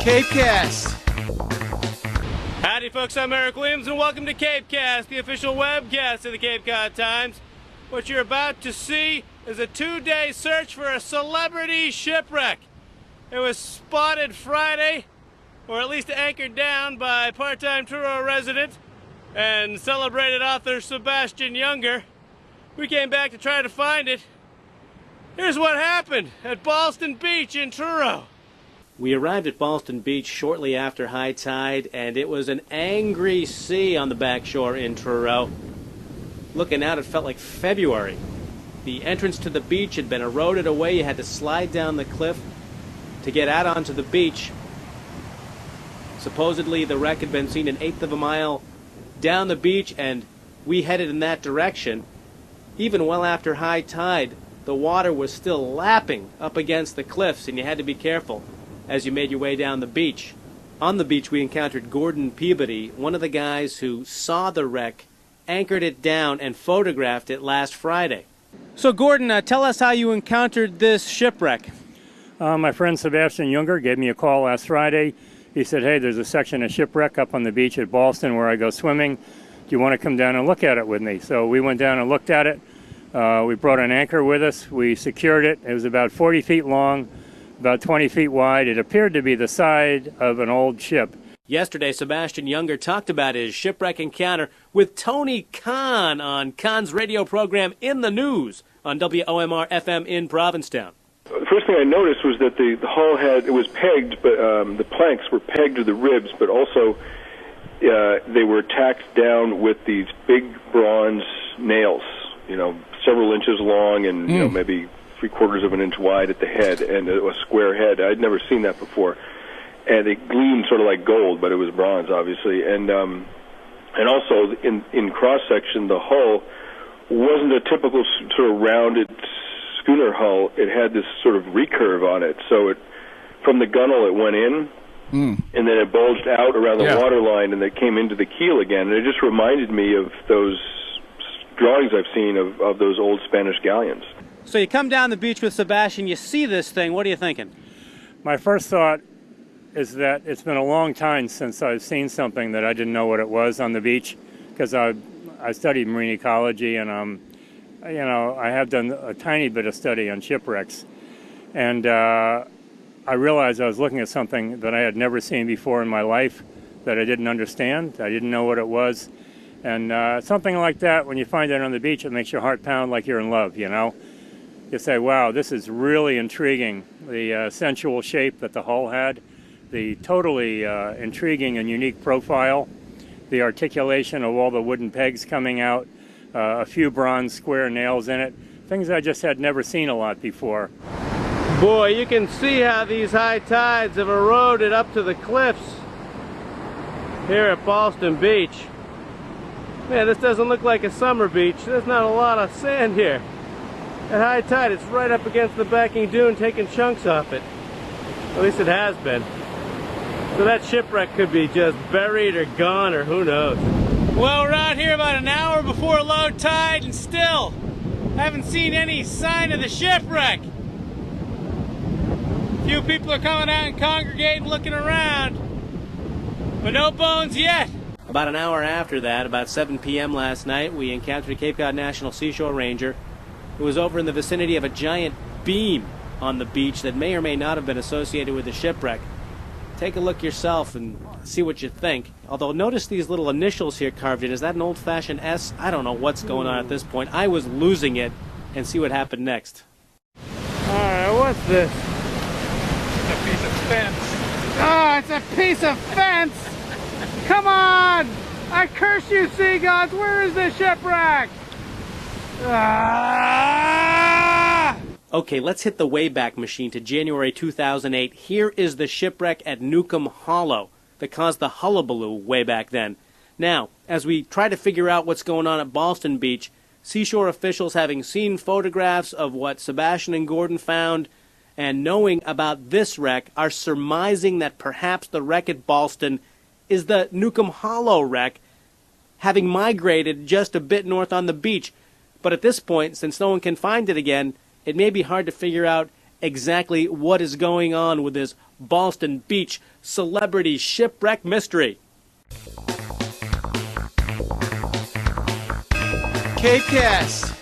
CapeCast. Howdy folks, I'm Eric Williams and welcome to CapeCast, the official webcast of the Cape Cod Times. What you're about to see is a 2-day search for a celebrity shipwreck. It was spotted Friday, or at least anchored down by part-time Truro resident and celebrated author Sebastian Junger. We came back to try to find it. Here's what happened at Ballston Beach in Truro. We arrived at Ballston Beach shortly after high tide, and it was an angry sea on the backshore in Truro. Looking out, it felt like February. The entrance to the beach had been eroded away. You had to slide down the cliff to get out onto the beach. Supposedly, the wreck had been seen an eighth of a mile down the beach, and we headed in that direction. Even well after high tide, the water was still lapping up against the cliffs, and you had to be careful as you made your way down the beach. On the beach, we encountered Gordon Peabody, one of the guys who saw the wreck, anchored it down, and photographed it last Friday. So, Gordon, tell us how you encountered this shipwreck. My friend Sebastian Junger gave me a call last Friday. He said, hey, there's a section of shipwreck up on the beach at Ballston where I go swimming. Do you want to come down and look at it with me? So we went down and looked at it. We brought an anchor with us. We secured it. It was about 40 feet long, about 20 feet wide. It appeared to be the side of an old ship. Yesterday, Sebastian Junger talked about his shipwreck encounter with Tony Khan on Khan's radio program In the News on WOMR-FM in Provincetown. The first thing I noticed was that the hull it was pegged, but the planks were pegged to the ribs, but also they were tacked down with these big bronze nails, several inches long and maybe 3/4 of an inch wide at the head, and a square head. I'd never seen that before, and it gleamed sort of like gold, but it was bronze, obviously. And also in cross section, the hull wasn't a typical sort of rounded schooner hull. It had this sort of recurve on it, so from the gunnel it went in, and then it bulged out around the waterline, and it came into the keel again. And it just reminded me of those drawings I've seen of those old Spanish galleons. So you come down the beach with Sebastian, you see this thing, what are you thinking? My first thought is that it's been a long time since I've seen something that I didn't know what it was on the beach, because I studied marine ecology, and I have done a tiny bit of study on shipwrecks. And I realized I was looking at something that I had never seen before in my life, that I didn't understand. I didn't know what it was. And something like that, when you find it on the beach, it makes your heart pound like you're in love, You say, wow, this is really intriguing. The sensual shape that the hull had, the totally intriguing and unique profile, the articulation of all the wooden pegs coming out, a few bronze square nails in it, things I just had never seen a lot before. Boy, you can see how these high tides have eroded up to the cliffs here at Ballston Beach. Man, this doesn't look like a summer beach. There's not a lot of sand here. At high tide, it's right up against the backing dune, taking chunks off it. At least it has been. So that shipwreck could be just buried or gone, or who knows. Well, we're out here about an hour before low tide, and still haven't seen any sign of the shipwreck. A few people are coming out and congregating, looking around, but no bones yet. About an hour after that, about 7 p.m. last night, we encountered a Cape Cod National Seashore Ranger who was over in the vicinity of a giant beam on the beach that may or may not have been associated with the shipwreck. Take a look yourself and see what you think. Although, notice these little initials here carved in. Is that an old-fashioned S? I don't know what's going on at this point. I was losing it, and see what happened next. Alright, what's this? It's a piece of fence. Oh, it's a piece of fence! Come on! I curse you, sea gods! Where is the shipwreck? Ah! Okay, let's hit the Wayback Machine to January 2008. Here is the shipwreck at Newcomb Hollow that caused the hullabaloo way back then. Now, as we try to figure out what's going on at Ballston Beach, seashore officials, having seen photographs of what Sebastian and Gordon found and knowing about this wreck, are surmising that perhaps the wreck at Ballston is the Newcomb Hollow wreck, having migrated just a bit north on the beach. But at this point, since no one can find it again, it may be hard to figure out exactly what is going on with this Ballston Beach celebrity shipwreck mystery. CapeCast.